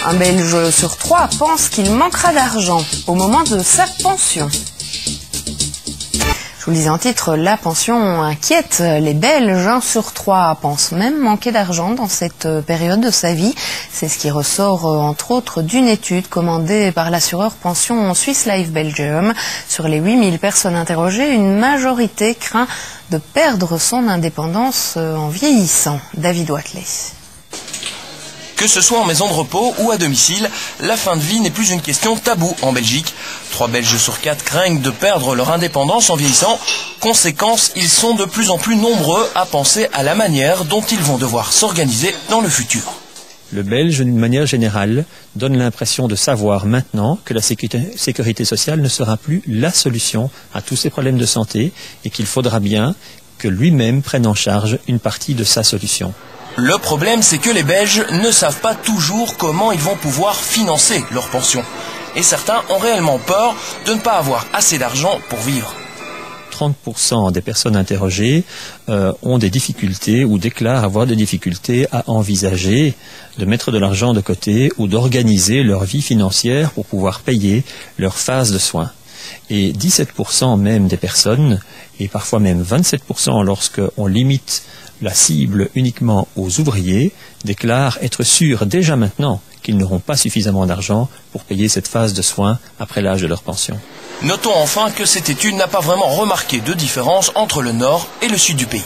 Un Belge sur 3 pense qu'il manquera d'argent au moment de sa pension. Je vous le disais en titre, la pension inquiète les Belges. 1 sur 3 pense même manquer d'argent dans cette période de sa vie. C'est ce qui ressort entre autres d'une étude commandée par l'assureur pension Swiss Life Belgium. Sur les 8000 personnes interrogées, une majorité craint de perdre son indépendance en vieillissant. David Watley. Que ce soit en maison de repos ou à domicile, la fin de vie n'est plus une question taboue en Belgique. 3 Belges sur 4 craignent de perdre leur indépendance en vieillissant. Conséquence, ils sont de plus en plus nombreux à penser à la manière dont ils vont devoir s'organiser dans le futur. Le Belge, d'une manière générale, donne l'impression de savoir maintenant que la sécurité sociale ne sera plus la solution à tous ces problèmes de santé et qu'il faudra bien que lui-même prenne en charge une partie de sa solution. Le problème, c'est que les Belges ne savent pas toujours comment ils vont pouvoir financer leur pension. Et certains ont réellement peur de ne pas avoir assez d'argent pour vivre. 30% des personnes interrogées ont des difficultés ou déclarent avoir des difficultés à envisager de mettre de l'argent de côté ou d'organiser leur vie financière pour pouvoir payer leur phase de soins. Et 17% même des personnes, et parfois même 27% lorsqu'on limite la cible uniquement aux ouvriers, déclarent être sûrs déjà maintenant qu'ils n'auront pas suffisamment d'argent pour payer cette phase de soins après l'âge de leur pension. Notons enfin que cette étude n'a pas vraiment remarqué de différence entre le nord et le sud du pays.